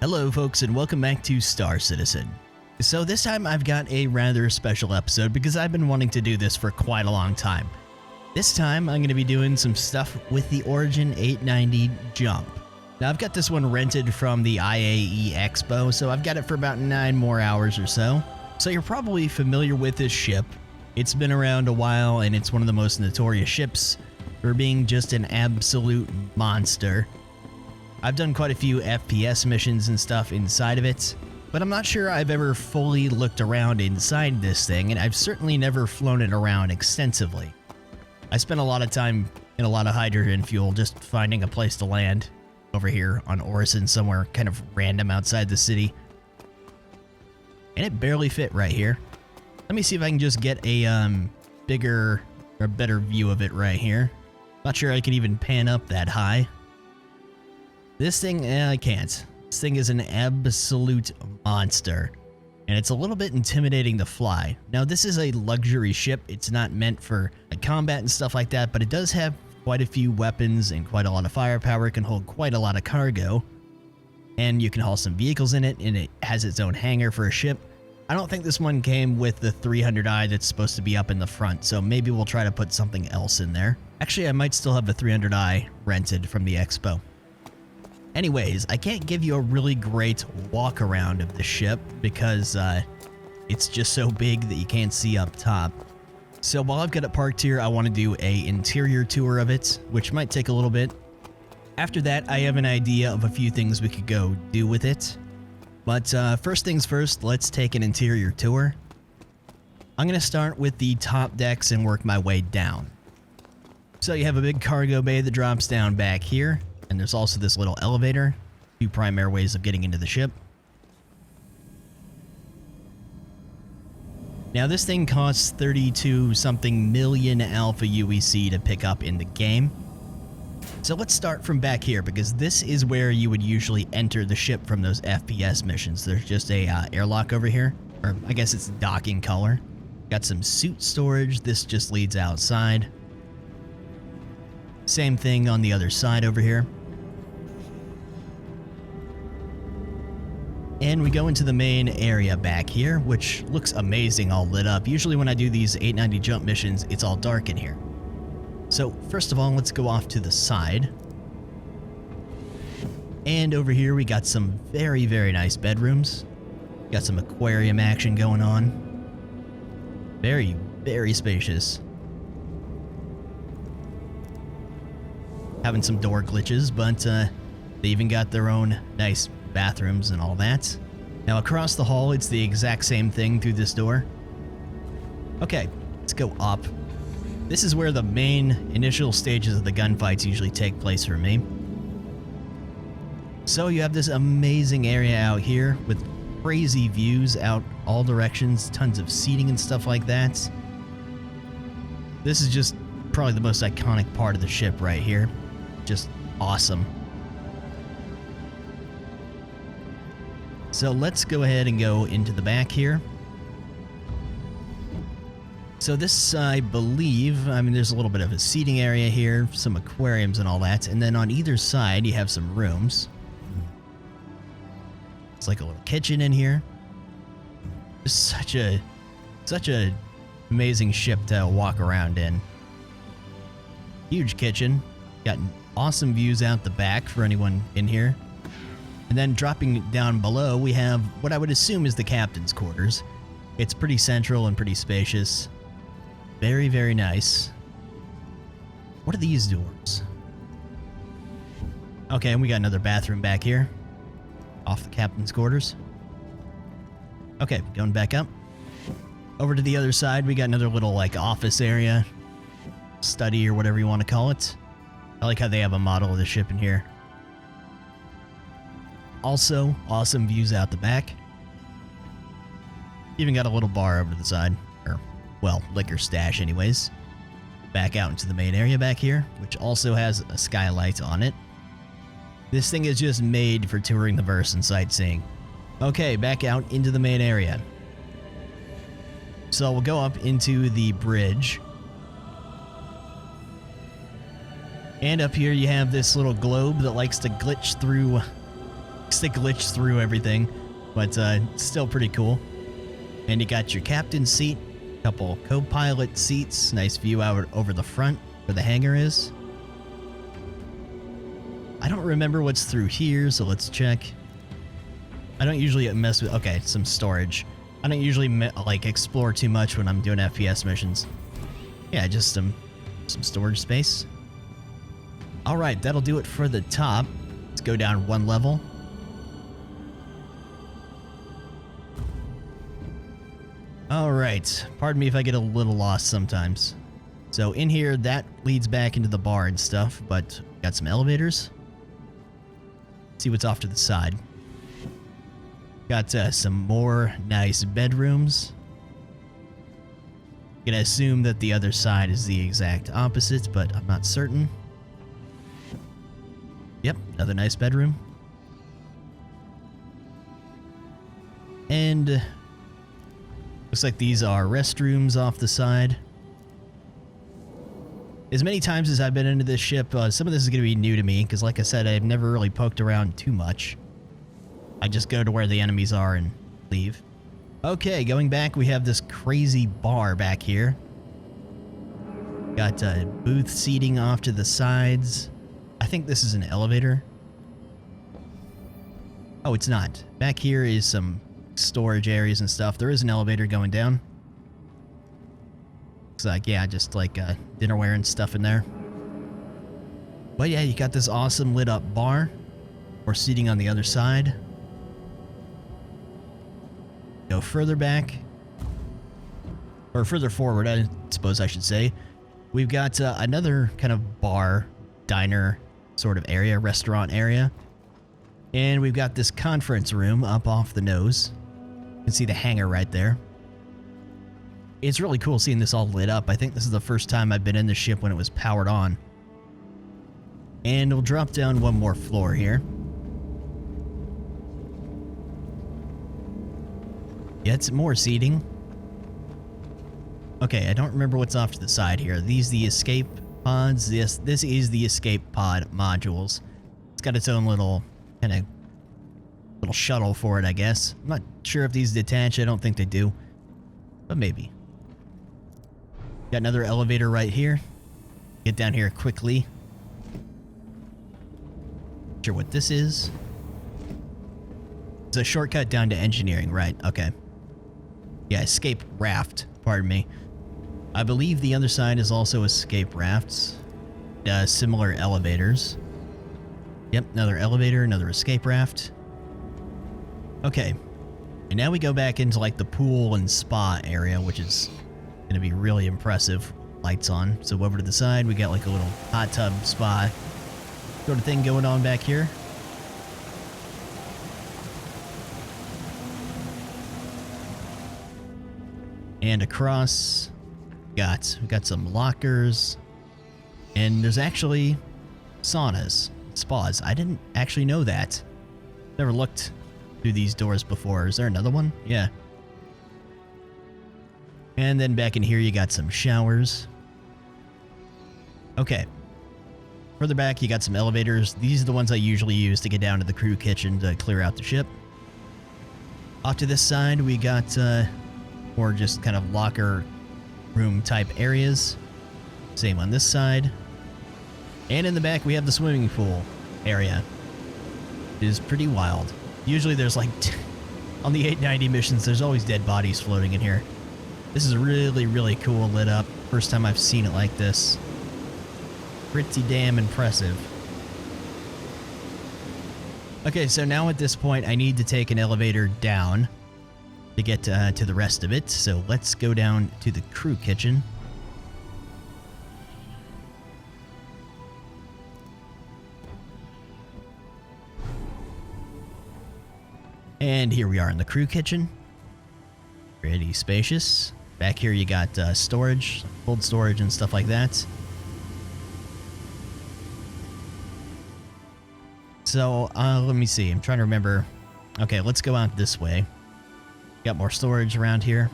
Hello folks and welcome back to Star Citizen. So this time I've got a rather special episode because I've been wanting to do this for quite a long time. This time I'm going to be doing some stuff with the Origin 890 Jump. Now I've got this one rented from the IAE Expo, so I've got it for about 9 more hours or so. So you're probably familiar with this ship. It's been around a while and it's one of the most notorious ships for being just an absolute monster. I've done quite a few FPS missions and stuff inside of it, but I'm not sure I've ever fully looked around inside this thing, and I've certainly never flown it around extensively. I spent a lot of time in a lot of hydrogen fuel just finding a place to land over here on Orison, somewhere kind of random outside the city. And it barely fit right here. Let me see if I can just get a bigger or better view of it right here. Not sure I can even pan up that high. This thing, I can't. This thing is an absolute monster, and it's a little bit intimidating to fly. Now, this is a luxury ship. It's not meant for combat and stuff like that, but it does have quite a few weapons and quite a lot of firepower. It can hold quite a lot of cargo, and you can haul some vehicles in it, and it has its own hangar for a ship. I don't think this one came with the 300i that's supposed to be up in the front, so maybe we'll try to put something else in there. Actually, I might still have the 300i rented from the expo. Anyways, I can't give you a really great walk around of the ship because it's just so big that you can't see up top. So while I've got it parked here, I want to do an interior tour of it, which might take a little bit. After that, I have an idea of a few things we could go do with it. But first things first, let's take an interior tour. I'm going to start with the top decks and work my way down. So you have a big cargo bay that drops down back here. And there's also this little elevator, 2 primary ways of getting into the ship. Now this thing costs 32-something million alpha UEC to pick up in the game. So let's start from back here, because this is where you would usually enter the ship from those FPS missions. There's just a airlock over here, or I guess it's docking color. Got some suit storage. This just leads outside. Same thing on the other side over here. And we go into the main area back here, which looks amazing all lit up. Usually when I do these 890 jump missions, it's all dark in here. So first of all, let's go off to the side. And over here we got some very, very nice bedrooms. Got some aquarium action going on. Very, very spacious. Having some door glitches, but they even got their own nice bathrooms and all that. Now across the hall, it's the exact same thing through this door. Okay, let's go up. This is where the main initial stages of the gunfights usually take place for me. So you have this amazing area out here with crazy views out all directions, tons of seating and stuff like that. This is just probably the most iconic part of the ship right here. Just awesome. So let's go ahead and go into the back here. So this, I believe, there's a little bit of a seating area here, some aquariums and all that, and then on either side you have some rooms. It's like a little kitchen in here. Just such a amazing ship to walk around in. Huge kitchen. Got awesome views out the back for anyone in here. And then dropping down below, we have what I would assume is the captain's quarters. It's pretty central and pretty spacious. Very, very nice. What are these doors? Okay, and we got another bathroom back here. Off the captain's quarters. Okay, going back up. Over to the other side, we got another little, like, office area. Study or whatever you want to call it. I like how they have a model of the ship in here. Also, awesome views out the back. Even got a little bar over to the side. Or, well, liquor stash anyways. Back out into the main area back here, which also has a skylight on it. This thing is just made for touring the verse and sightseeing. Okay, back out into the main area. So we'll go up into the bridge. And up here you have this little globe that likes to glitch through likes to glitch through everything, but still pretty cool. And you got your captain's seat, a couple co-pilot seats, nice view out over the front where the hangar is. I don't remember what's through here, so let's check. I don't usually mess with... Okay, some storage. I don't usually like explore too much when I'm doing FPS missions. Yeah, just some storage space. Alright, that'll do it for the top. Let's go down one level. Alright, pardon me if I get a little lost sometimes. So in here, that leads back into the bar and stuff, but got some elevators. Let's see what's off to the side. Got some more nice bedrooms. Gonna assume that the other side is the exact opposite, but I'm not certain. Yep, another nice bedroom. And looks like these are restrooms off the side. As many times as I've been into this ship, some of this is going to be new to me, because like I said, I've never really poked around too much. I just go to where the enemies are and leave. Okay, going back, we have this crazy bar back here. Got booth seating off to the sides. I think this is an elevator. Oh, it's not. Back here is some storage areas and stuff. There is an elevator going down. Looks like, yeah, just like dinnerware and stuff in there. But yeah, you got this awesome lit up bar. Or seating on the other side. Go further back. Or further forward, I suppose I should say. We've got another kind of bar, diner sort of area, restaurant area. And we've got this conference room up off the nose. You can see the hangar right there. It's really cool seeing this all lit up. I think this is the first time I've been in the ship when it was powered on. And we'll drop down one more floor here. Get more seating. Okay, I don't remember what's off to the side here. These the escape pods. This is the escape pod modules. It's got its own little kind of little shuttle for it, I guess. I'm not sure if these detach. I don't think they do, but maybe. Got another elevator right here. Get down here quickly. Not sure what this is. It's a shortcut down to engineering, right? Okay. Yeah, escape raft. Pardon me. I believe the other side is also escape rafts. Similar elevators. Yep, another elevator, another escape raft. Okay. And now we go back into like the pool and spa area, which is going to be really impressive. Lights on. So over to the side, we got like a little hot tub spa sort of thing going on back here. And across, we got some lockers, and there's actually saunas, spas. I didn't actually know that. Never looked through these doors before. Is there another one? Yeah. And then back in here, you got some showers. Okay. Further back, you got some elevators. These are the ones I usually use to get down to the crew kitchen to clear out the ship. Off to this side, we got more just kind of locker room type areas. Same on this side. And in the back, we have the swimming pool area. It is pretty wild. Usually there's like, on the 890 missions, there's always dead bodies floating in here. This is really, really cool lit up. First time I've seen it like this. Pretty damn impressive. Okay, so now at this point, I need to take an elevator down to get to the rest of it. So let's go down to the crew kitchen. And here we are in the crew kitchen. Pretty spacious. Back here you got storage, cold storage and stuff like that. So, let me see. I'm trying to remember. Okay, let's go out this way. Got more storage around here.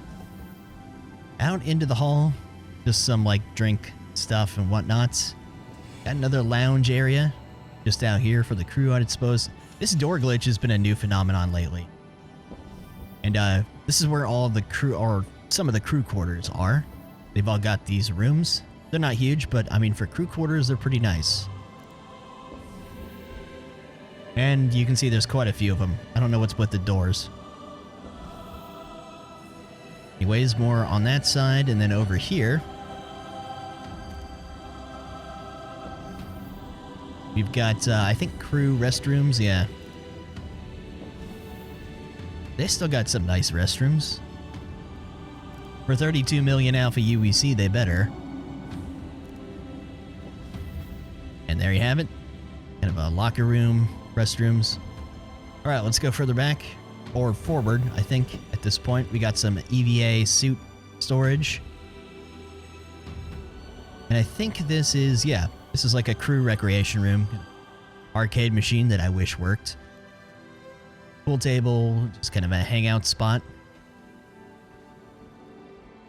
Out into the hall. Just some, like, drink stuff and whatnot. Got another lounge area. Just out here for the crew, I'd suppose. This door glitch has been a new phenomenon lately. And this is where all of the crew, or some of the crew quarters are. They've all got these rooms. They're not huge, but I mean, for crew quarters, they're pretty nice. And you can see there's quite a few of them. I don't know what's with the doors. Anyways, more on that side, and then over here, we've got, I think, crew restrooms, yeah. They still got some nice restrooms. For 32 million alpha UEC, they better. And there you have it. Kind of a locker room, restrooms. Alright, let's go further back. Or forward, I think, at this point. We got some EVA suit storage. And I think this is, yeah, this is like a crew recreation room. Arcade machine that I wish worked. Pool table, just kind of a hangout spot.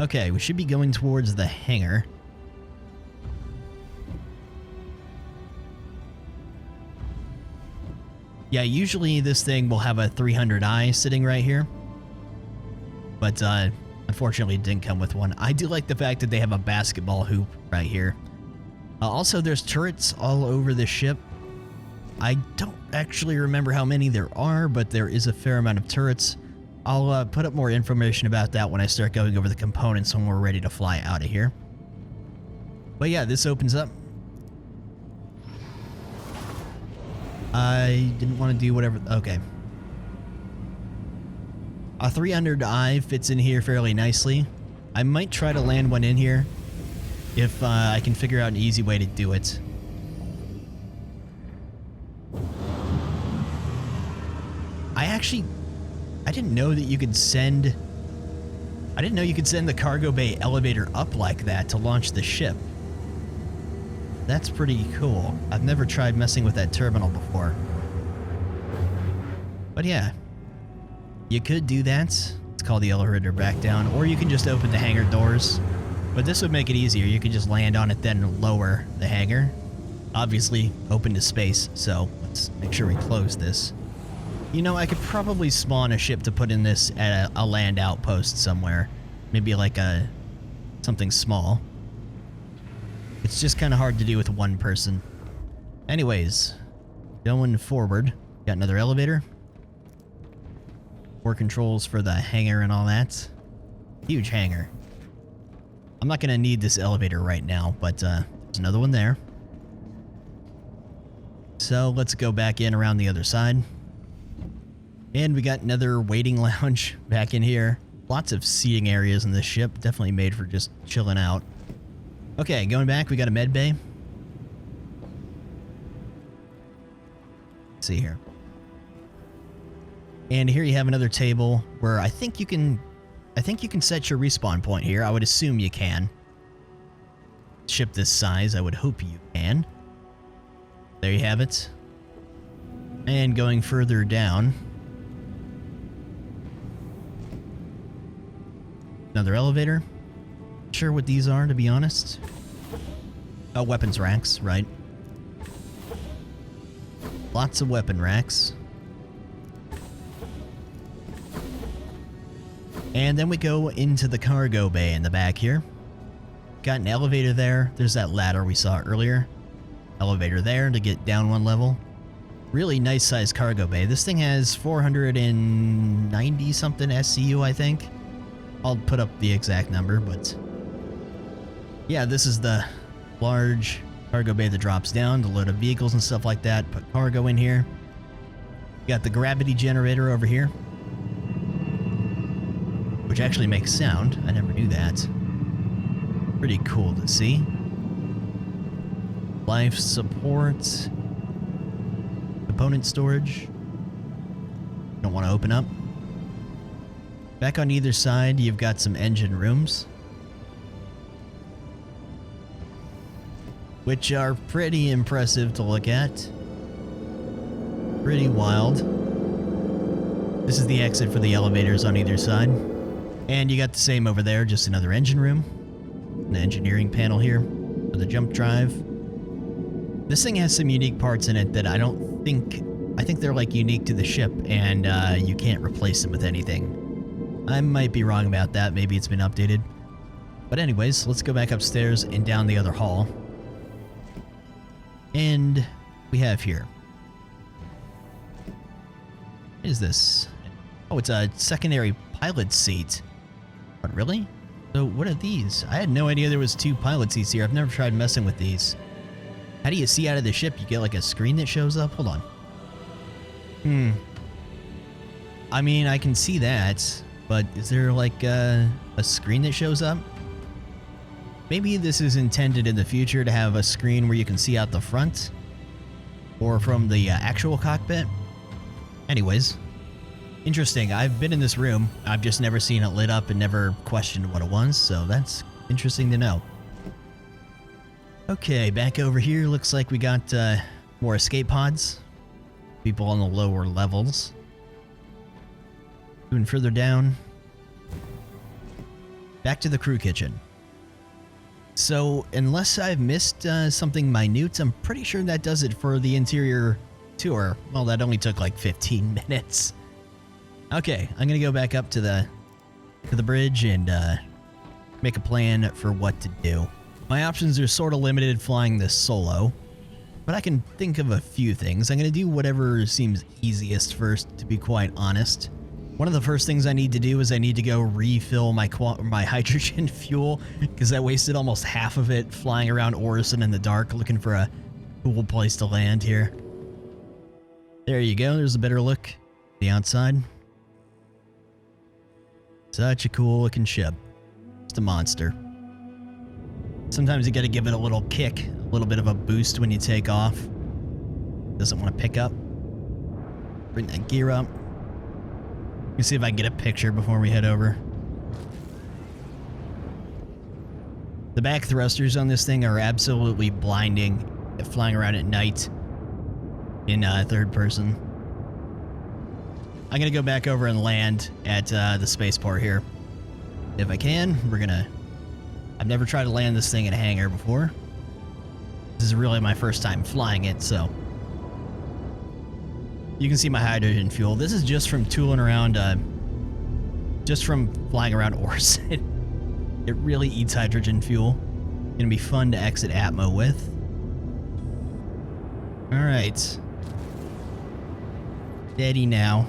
Okay, we should be going towards the hangar. Yeah, usually this thing will have a 300i sitting right here. But unfortunately it didn't come with one. I do like the fact that they have a basketball hoop right here. Also, there's turrets all over the ship. I don't actually remember how many there are, but there is a fair amount of turrets. I'll put up more information about that when I start going over the components when we're ready to fly out of here. But yeah, this opens up. I didn't want to do whatever. Okay. A 300i fits in here fairly nicely. I might try to land one in here if I can figure out an easy way to do it. I didn't know that you could send... I didn't know you could send the cargo bay elevator up like that to launch the ship. That's pretty cool. I've never tried messing with that terminal before. But yeah, you could do that. Let's call the elevator back down, or you can just open the hangar doors. But this would make it easier. You could just land on it, then lower the hangar. Obviously, open to space, so let's make sure we close this. You know, I could probably spawn a ship to put in this at a land outpost somewhere. Maybe like something small. It's just kind of hard to do with one person. Anyways, going forward, got another elevator. More controls for the hangar and all that. Huge hangar. I'm not going to need this elevator right now, but there's another one there. So let's go back in around the other side. And we got another waiting lounge back in here. Lots of seating areas in this ship. Definitely made for just chilling out. Okay, going back, we got a med bay. Let's see here. And here you have another table where I think you can set your respawn point here. I would assume you can. Ship this size, I would hope you can. There you have it. And going further down, another elevator. Not sure what these are, to be honest. Oh, weapons racks, right. Lots of weapon racks. And then we go into the cargo bay in the back here. Got an elevator there. There's that ladder we saw earlier. Elevator there to get down one level. Really nice sized cargo bay. This thing has 490 something SCU, I think. I'll put up the exact number, but yeah, this is the large cargo bay that drops down to load up vehicles and stuff like that. Put cargo in here. Got the gravity generator over here, which actually makes sound. I never knew that. Pretty cool to see. Life support. Component storage. Don't want to open up. Back on either side, you've got some engine rooms, which are pretty impressive to look at. Pretty wild. This is the exit for the elevators on either side. And you got the same over there, just another engine room. An engineering panel here for the jump drive. This thing has some unique parts in it that I don't think I think they're like unique to the ship and you can't replace them with anything. I might be wrong about that. Maybe it's been updated. But anyways, let's go back upstairs and down the other hall. And we have here. What is this? Oh, it's a secondary pilot seat. What, really? So what are these? I had no idea there was 2 pilot seats here. I've never tried messing with these. How do you see out of the ship? You get like a screen that shows up? Hold on. I mean, I can see that, but is there like a screen that shows up? Maybe this is intended in the future to have a screen where you can see out the front or from the actual cockpit. Anyways, interesting. I've been in this room. I've just never seen it lit up and never questioned what it was, so that's interesting to know. Okay, back over here. Looks like we got more escape pods. People on the lower levels. Moving further down. Back to the crew kitchen. So, unless I've missed something minute, I'm pretty sure that does it for the interior tour. Well, that only took like 15 minutes. Okay, I'm gonna go back up to the bridge and make a plan for what to do. My options are sort of limited flying this solo, but I can think of a few things. I'm gonna do whatever seems easiest first, to be quite honest. One of the first things I need to do is I need to go refill my hydrogen fuel, because I wasted almost half of it flying around Orison in the dark looking for a cool place to land here. There you go, there's a better look. The outside. Such a cool looking ship. Just a monster. Sometimes you gotta give it a little kick, a little bit of a boost when you take off. Doesn't want to pick up. Bring that gear up. Let me see if I can get a picture before we head over. The back thrusters on this thing are absolutely blinding, flying around at night in third person. I'm gonna go back over and land at the spaceport here. If I can, I've never tried to land this thing in a hangar before. This is really my first time flying it, so. You can see my hydrogen fuel. This is just from tooling around, just from flying around Orison. It really eats hydrogen fuel. Gonna be fun to exit Atmo with. Alright. Steady now.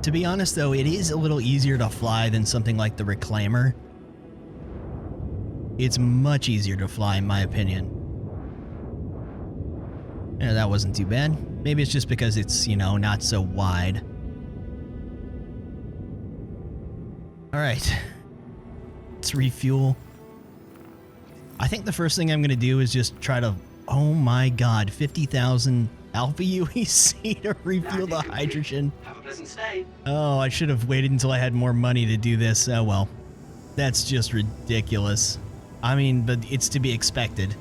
To be honest though, it is a little easier to fly than something like the Reclaimer. It's much easier to fly in my opinion. Yeah, that wasn't too bad. Maybe it's just because it's, you know, not so wide. Alright. Let's refuel. I think the first thing I'm going to do is just try to... Oh my god, 50,000 Alpha UEC to refuel the hydrogen. Have a pleasant stay. Oh, I should have waited until I had more money to do this. Oh well. That's just ridiculous. I mean, but it's to be expected.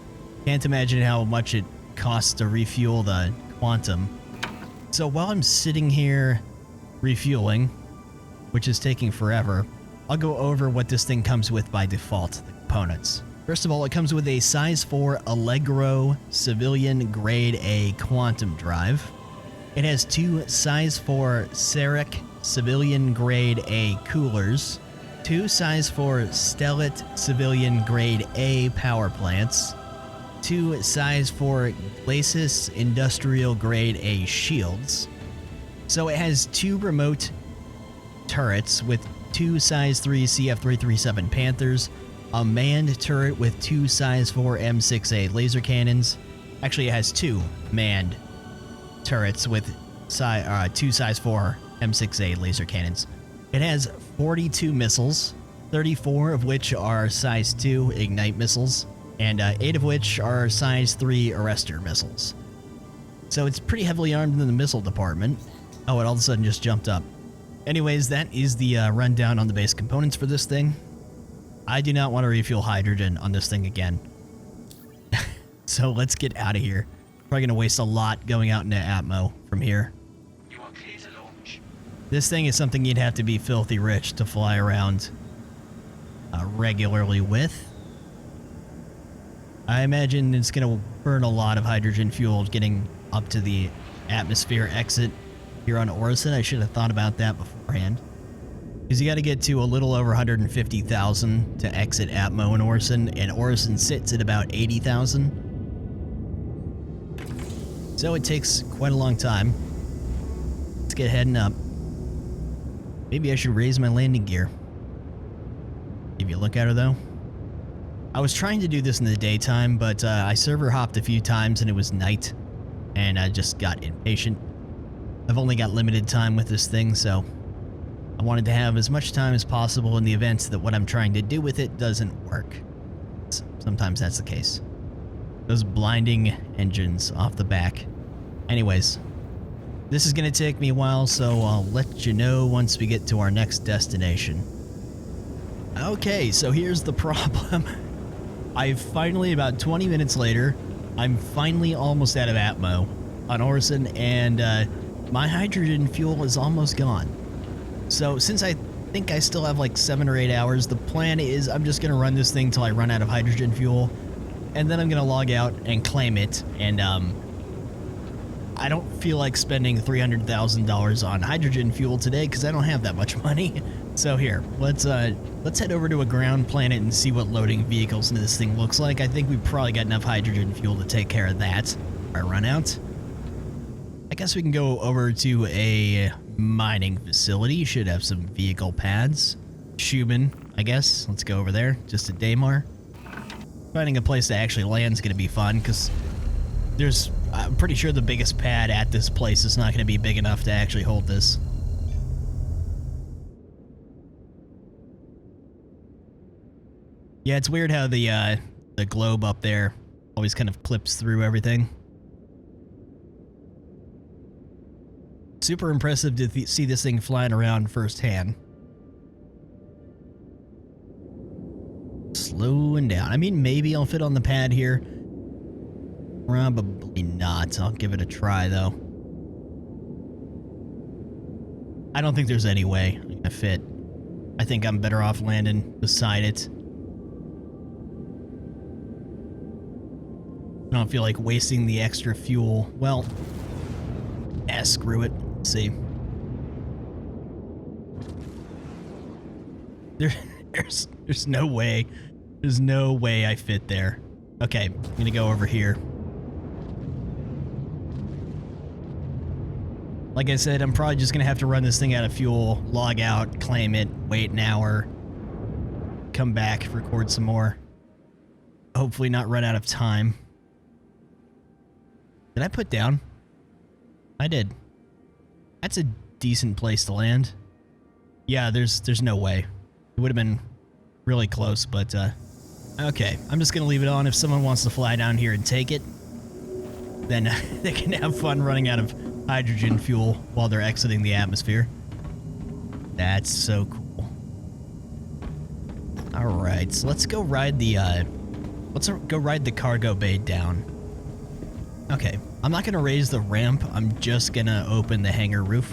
Can't imagine how much it costs to refuel the Quantum. So while I'm sitting here refueling, which is taking forever, I'll go over what this thing comes with by default, the components. First of all, it comes with a size 4 Allegro civilian grade A quantum drive. It has 2 size 4 Ceric civilian grade A coolers, 2 size 4 Stellit civilian grade A power plants, 2 size 4 Glacis industrial grade A shields. So it has 2 remote turrets with 2 size 3 CF337 Panthers, a manned turret with 2 size 4 M6A laser cannons. Actually, it has 2 manned turrets with 2 size 4 M6A laser cannons. It has 42 missiles, 34 of which are size 2 Ignite missiles, and 8 of which are size 3 Arrestor missiles. So it's pretty heavily armed in the missile department. Oh, it all of a sudden just jumped up. Anyways, that is the rundown on the base components for this thing. I do not want to refuel hydrogen on this thing again. So let's get out of here. Probably going to waste a lot going out into Atmo from here. You are clear to launch. This thing is something you'd have to be filthy rich to fly around regularly with. I imagine it's going to burn a lot of hydrogen fuel getting up to the atmosphere exit here on Orison. I should have thought about that beforehand. Because you got to get to a little over 150,000 to exit Atmo in Orison, and Orison sits at about 80,000. So it takes quite a long time. Let's get heading up. Maybe I should raise my landing gear. Give you a look at her though. I was trying to do this in the daytime, but I server hopped a few times and it was night, and I just got impatient. I've only got limited time with this thing, so I wanted to have as much time as possible in the event that what I'm trying to do with it doesn't work. Sometimes that's the case. Those blinding engines off the back. Anyways, this is going to take me a while, so I'll let you know once we get to our next destination. Okay, so here's the problem. I've finally, about 20 minutes later, I'm finally almost out of Atmo on Orison, and my hydrogen fuel is almost gone. So since I think I still have like 7 or 8 hours, the plan is I'm just going to run this thing till I run out of hydrogen fuel, and then I'm going to log out and claim it, and I don't feel like spending $300,000 on hydrogen fuel today because I don't have that much money. So here, let's head over to a ground planet and see what loading vehicles into this thing looks like. I think we've probably got enough hydrogen fuel to take care of that. Our run out. I guess we can go over to a mining facility. Should have some vehicle pads. Schumann, I guess. Let's go over there. Just a Daymar. Finding a place to actually land is going to be fun because I'm pretty sure the biggest pad at this place is not going to be big enough to actually hold this. Yeah, it's weird how the globe up there always kind of clips through everything. Super impressive to see this thing flying around firsthand. Slowing down. I mean, maybe I'll fit on the pad here. Probably not. I'll give it a try, though. I don't think there's any way I'm gonna fit. I think I'm better off landing beside it. I don't feel like wasting the extra fuel. Well, screw it. Let's see. There's no way. There's no way I fit there. Okay, I'm gonna go over here. Like I said, I'm probably just gonna have to run this thing out of fuel, log out, claim it, wait an hour, come back, record some more. Hopefully not run out of time. Did I put down? I did. That's a decent place to land. Yeah, there's no way. It would have been really close, but okay. I'm just gonna leave it on. If someone wants to fly down here and take it, then they can have fun running out of hydrogen fuel while they're exiting the atmosphere. That's so cool. All right, so let's go ride the cargo bay down. Okay, I'm not gonna raise the ramp. I'm just gonna open the hangar roof.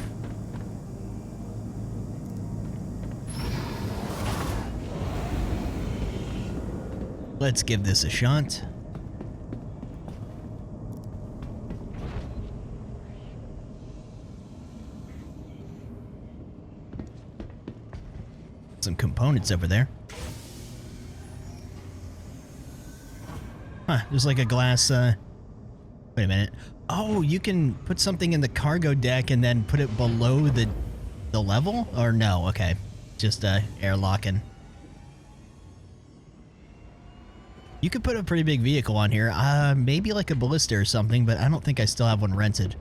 Let's give this a shot. Some components over there. Huh, there's like a glass, wait a minute. Oh, you can put something in the cargo deck and then put it below the level? Or no, okay. Just, airlocking. You could put a pretty big vehicle on here. Maybe like a ballista or something, but I don't think I still have one rented.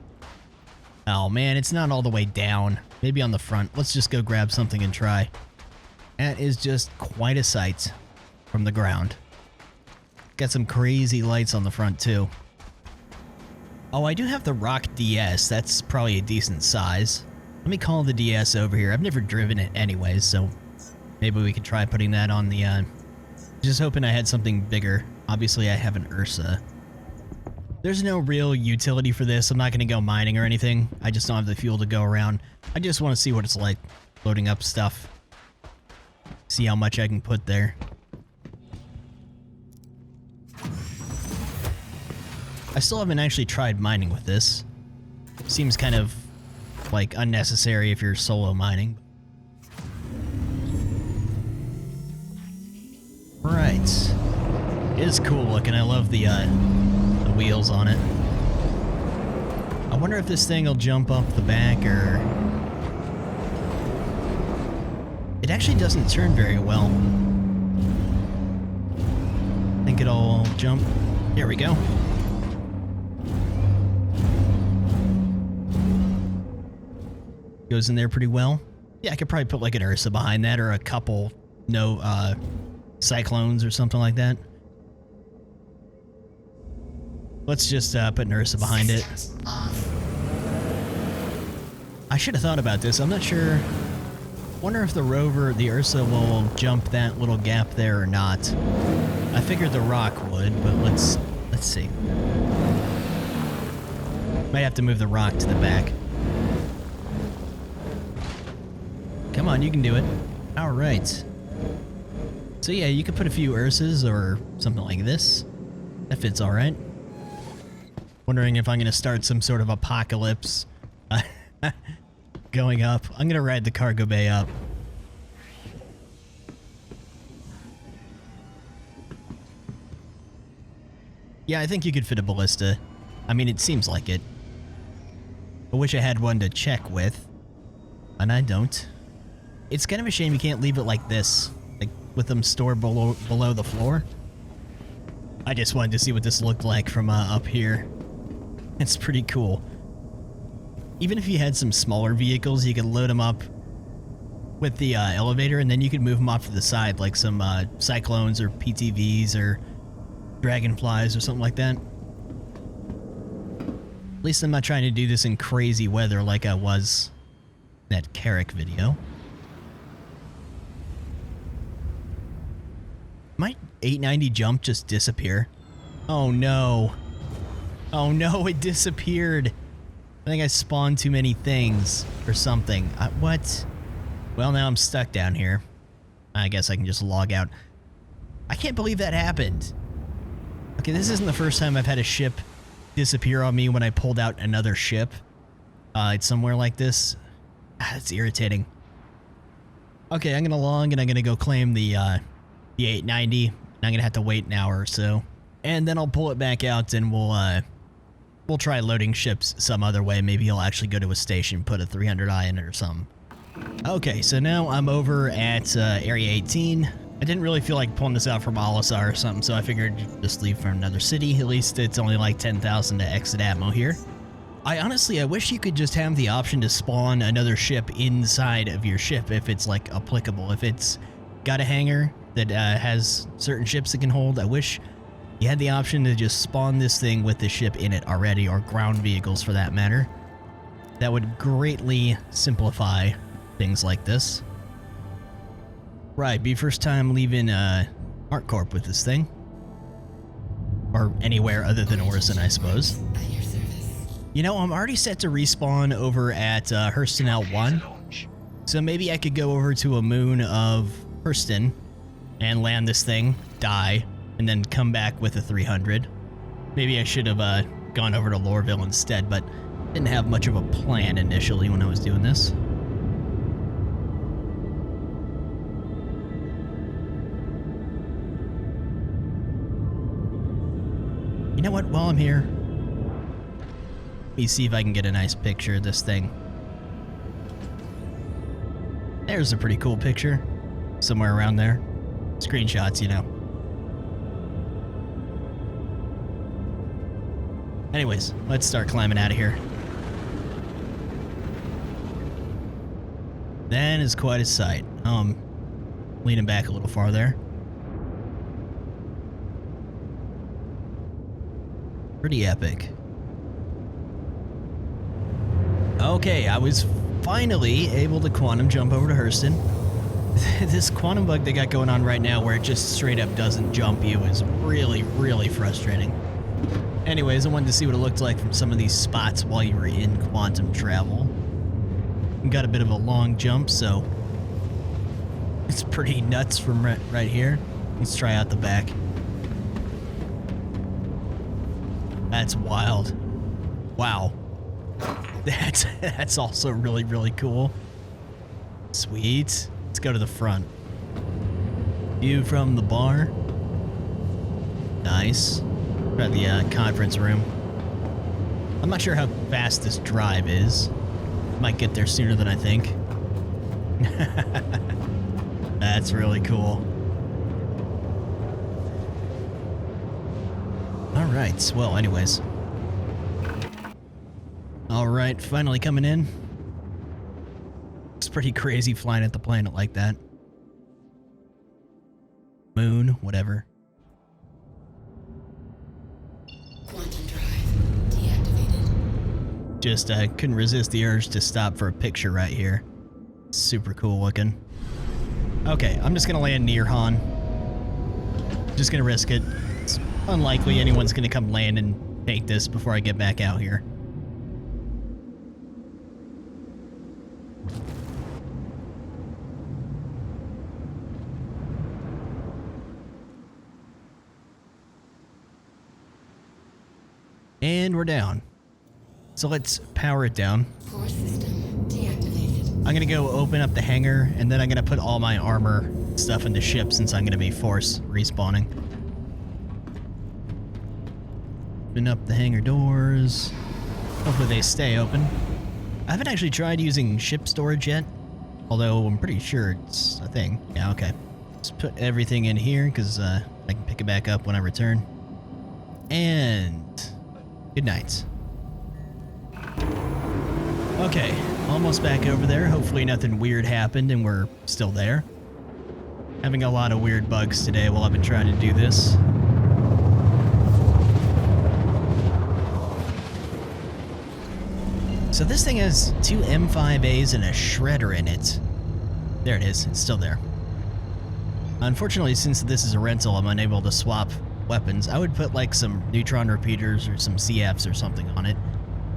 Oh man, it's not all the way down. Maybe on the front. Let's just go grab something and try. That is just quite a sight from the ground. Got some crazy lights on the front too. Oh, I do have the Rock DS. That's probably a decent size. Let me call the DS over here. I've never driven it anyways, so maybe we could try putting that on the, just hoping I had something bigger. Obviously, I have an Ursa. There's no real utility for this. I'm not going to go mining or anything. I just don't have the fuel to go around. I just want to see what it's like loading up stuff. See how much I can put there. still haven't actually tried mining with this. Seems kind of like unnecessary if you're solo mining. Right. It is cool looking. I love the wheels on it. I wonder if this thing will jump up the back or... It actually doesn't turn very well. I think it'll jump. There we go. Goes in there pretty well. Yeah, I could probably put like an Ursa behind that or a couple cyclones or something like that. Let's just put an Ursa behind it. I should have thought about this. I'm not sure. Wonder if the rover, the Ursa, will jump that little gap there or not. I figured the rock would, but let's see. Might have to move the rock to the back. Come on, you can do it. All right. So yeah, you could put a few Ursas or something like this. That fits all right. Wondering if I'm going to start some sort of apocalypse going up. I'm going to ride the cargo bay up. Yeah, I think you could fit a ballista. I mean, it seems like it. I wish I had one to check with, and I don't. It's kind of a shame you can't leave it like this, like with them stored below the floor. I just wanted to see what this looked like from up here. It's pretty cool. Even if you had some smaller vehicles, you could load them up with the elevator, and then you could move them off to the side, like some Cyclones or PTVs or Dragonflies or something like that. At least I'm not trying to do this in crazy weather like I was in that Carrick video. Might 890 jump just disappear? Oh no. Oh no, it disappeared. I think I spawned too many things or something. What? Well, now I'm stuck down here. I guess I can just log out. I can't believe that happened. Okay, this isn't the first time I've had a ship disappear on me when I pulled out another ship. It's somewhere like this. It's irritating. Okay, I'm gonna log and I'm gonna go claim the 890. I'm gonna have to wait an hour or so, and then I'll pull it back out and we'll try loading ships some other way. Maybe I'll actually go to a station, put a 300i in it or something. Okay, so now I'm over at Area 18. I didn't really feel like pulling this out from Alisar or something, so I figured just leave for another city. At least it's only like 10,000 to exit Atmo here. I wish you could just have the option to spawn another ship inside of your ship if it's like applicable. If it's got a hangar that has certain ships it can hold, I wish you had the option to just spawn this thing with the ship in it already, or ground vehicles for that matter. That would greatly simplify things like this. Right, be first time leaving ArcCorp with this thing. Or anywhere other than Orison, I suppose. You know, I'm already set to respawn over at Hurston L1. So maybe I could go over to a moon of Hurston and land this thing, die, and then come back with a 300. Maybe I should have gone over to Lorville instead, but didn't have much of a plan initially when I was doing this. You know what, while I'm here, let me see if I can get a nice picture of this thing. There's a pretty cool picture. Somewhere around there. Screenshots, you know. Anyways, let's start climbing out of here. That is quite a sight. Leaning back a little farther. Pretty epic. Okay, I was finally able to quantum jump over to Hurston. This quantum bug they got going on right now where it just straight up doesn't jump you is really, really frustrating. Anyways, I wanted to see what it looked like from some of these spots while you were in quantum travel. We got a bit of a long jump, so it's pretty nuts from right here. Let's try out the back. That's wild. Wow. That's also really, really cool. Sweet. Let's go to the front. View from the bar. Nice. We're at the conference room. I'm not sure how fast this drive is. Might get there sooner than I think. That's really cool. Alright, well, anyways. Alright, finally coming in. It's pretty crazy flying at the planet like that. Moon, whatever. Quantum drive deactivated. Just couldn't resist the urge to stop for a picture right here. Super cool looking. Okay, I'm just gonna land near Han. Just gonna risk it. It's unlikely anyone's gonna come land and take this before I get back out here. And we're down. So let's power it down. Core system deactivated. I'm gonna go open up the hangar, and then I'm gonna put all my armor stuff in the ship since I'm gonna be force respawning. Open up the hangar doors. Hopefully they stay open. I haven't actually tried using ship storage yet, although I'm pretty sure it's a thing. Yeah, okay. Just put everything in here because I can pick it back up when I return. And good night. Okay, almost back over there. Hopefully nothing weird happened and we're still there. Having a lot of weird bugs today while I've been trying to do this. So this thing has 2 M5As and a shredder in it. There it is, it's still there. Unfortunately, since this is a rental, I'm unable to swap weapons. I would put like some neutron repeaters or some CFs or something on it,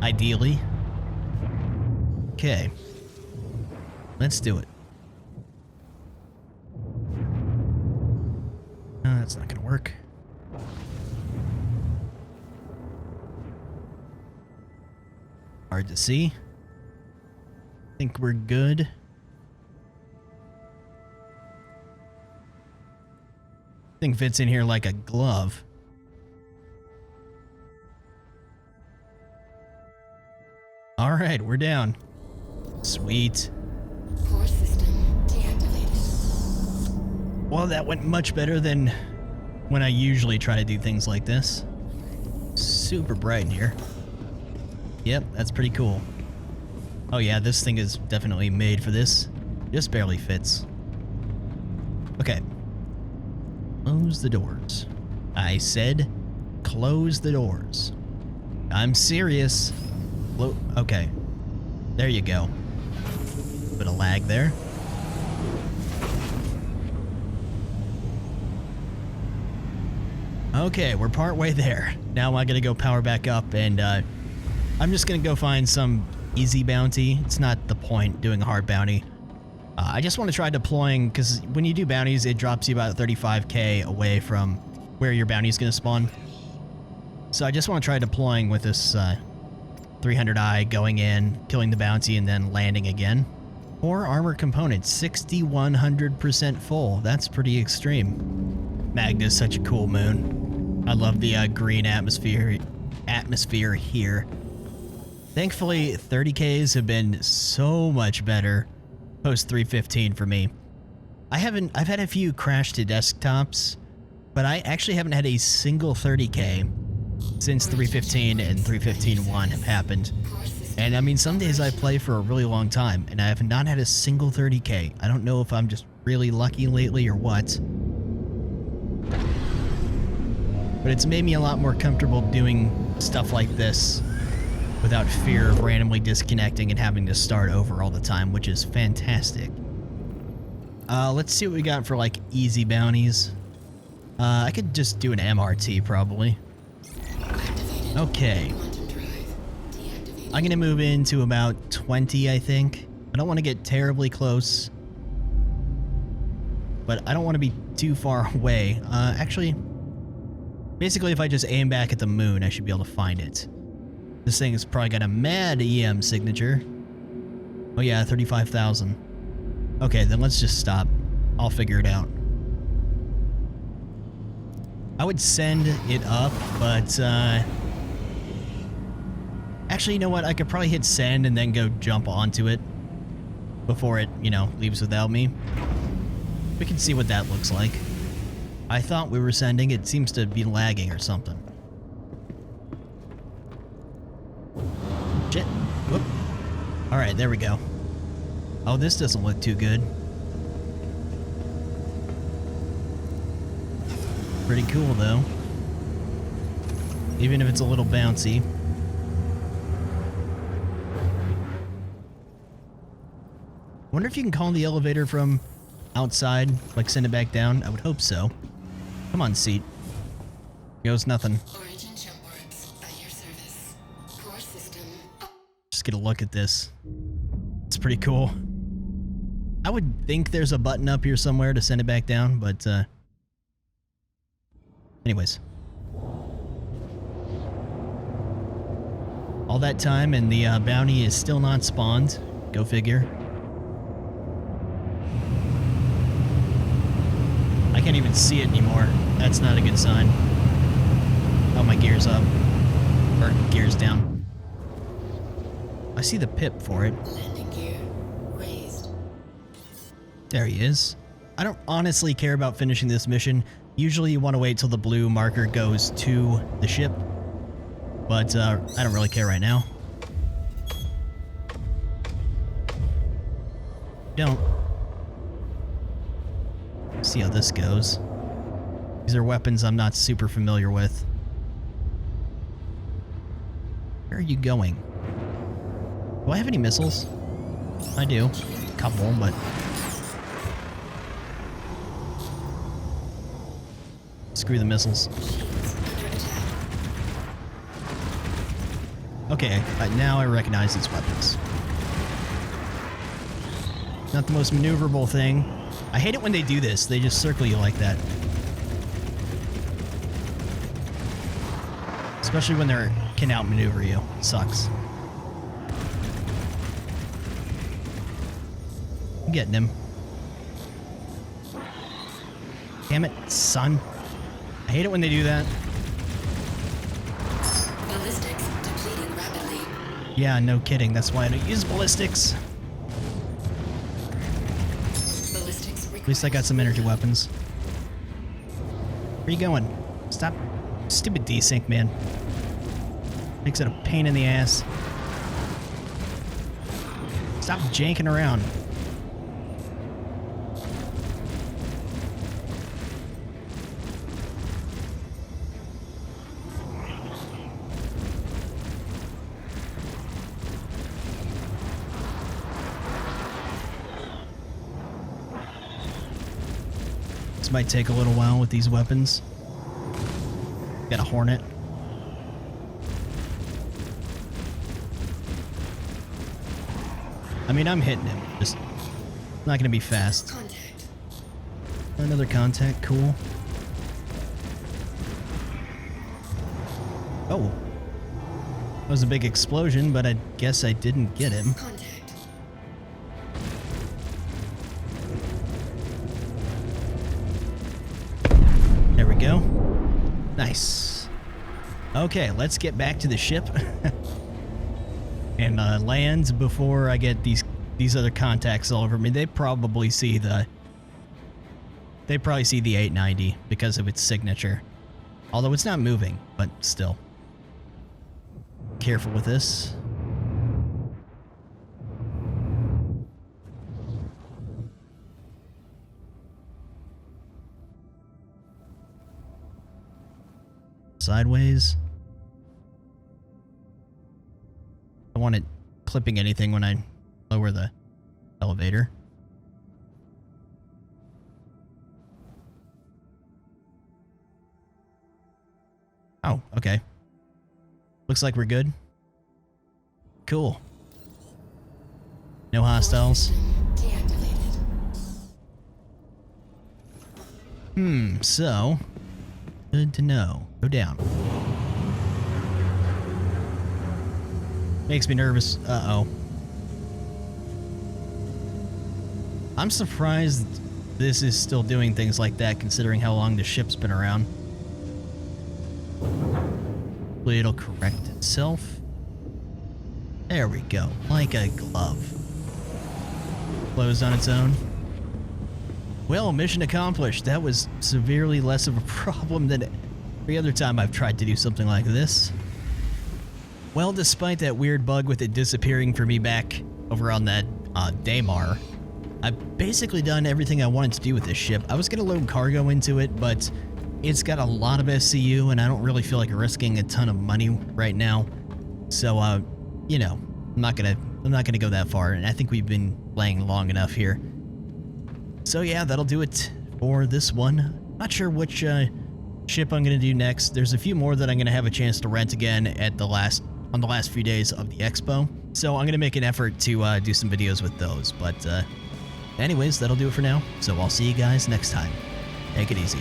ideally. Okay, let's do it. No, that's not gonna work. Hard to see. Think we're good. Thing fits in here like a glove. All right, we're down. Sweet. Core system deactivated. Well, that went much better than when I usually try to do things like this. Super bright in here. Yep, that's pretty cool. Oh yeah, this thing is definitely made for this. Just barely fits. Okay. Close the doors. I said close the doors. I'm serious. Okay. There you go. Bit of lag there. Okay, we're partway there. Now I'm gonna go power back up and I'm just gonna go find some easy bounty. It's not the point doing a hard bounty. I just want to try deploying, because when you do bounties, it drops you about 35k away from where your bounty is going to spawn. So I just want to try deploying with this 300i, going in, killing the bounty, and then landing again. 4 armor components, 6100% full. That's pretty extreme. Magna's such a cool moon. I love the green atmosphere here. Thankfully, 30Ks have been so much better post 315 for me. I've had a few crash to desktops, but I actually haven't had a single 30K since 315 and 315.1 have happened. And I mean, some days I play for a really long time, and I have not had a single 30K. I don't know if I'm just really lucky lately or what. But it's made me a lot more comfortable doing stuff like this without fear of randomly disconnecting and having to start over all the time, which is fantastic. Let's see what we got for like easy bounties. I could just do an MRT probably. Okay. I'm gonna move into about 20, I think. I don't want to get terribly close, but I don't want to be too far away. Actually, Basically, if I just aim back at the moon, I should be able to find it. This thing has probably got a mad EM signature. Oh yeah, 35,000. Okay, then let's just stop. I'll figure it out. I would send it up, but actually, you know what? I could probably hit send and then go jump onto it before it, you know, leaves without me. We can see what that looks like. I thought we were sending. It seems to be lagging or something. Shit. Whoop. Alright, there we go. Oh, this doesn't look too good. Pretty cool, though. Even if it's a little bouncy. Wonder if you can call the elevator from outside, like send it back down. I would hope so. Come on, seat. Goes nothing. Origin jump works at your service. Core system. Just get a look at this. It's pretty cool. I would think there's a button up here somewhere to send it back down, but anyways. All that time and the bounty is still not spawned. Go figure. I can't even see it anymore. That's not a good sign. Oh, my gear's up. Or gear's down. I see the pip for it. Landing gear raised. There he is. I don't honestly care about finishing this mission. Usually you want to wait till the blue marker goes to the ship. But I don't really care right now. Don't. See how this goes. These are weapons I'm not super familiar with. Where are you going? Do I have any missiles? I do. A couple, but... Screw the missiles. Okay, now I recognize these weapons. Not the most maneuverable thing. I hate it when they do this. They just circle you like that. Especially when they can outmaneuver you. It sucks. I'm getting him. Damn it, son. I hate it when they do that. Ballistics depleting rapidly. Yeah, no kidding. That's why I don't use ballistics. Ballistics At least I got some energy weapons. Where you going? Stop. Stupid desync, man. Makes it a pain in the ass. Stop janking around. This might take a little while with these weapons. Got a Hornet. I mean, I'm hitting him. Just not gonna be fast. contact. Another contact, cool. Oh. That was a big explosion, but I guess I didn't get him. Contact. There we go. Nice. Okay, let's get back to the ship. And land before I get these other contacts all over me. They probably see the 890 because of its signature. Although it's not moving, but still. Careful with this. Sideways. I don't want it clipping anything when I lower the elevator. Oh, okay. Looks like we're good. Cool. No hostiles. Deactivated. So Good to know. Go down. Makes me nervous. Uh-oh. I'm surprised this is still doing things like that, considering how long the ship's been around. Hopefully it'll correct itself. There we go. Like a glove. Closed on its own. Well, mission accomplished. That was severely less of a problem than every other time I've tried to do something like this. Well, despite that weird bug with it disappearing for me back over on that Daymar, I've basically done everything I wanted to do with this ship. I was going to load cargo into it, but it's got a lot of SCU, and I don't really feel like risking a ton of money right now. So, you know, I'm not gonna go that far, and I think we've been playing long enough here. So yeah, that'll do it for this one. Not sure which ship I'm gonna do next. There's a few more that I'm gonna have a chance to rent again at on the last few days of the expo. So I'm gonna make an effort to do some videos with those. But anyways, that'll do it for now. So I'll see you guys next time. Take it easy.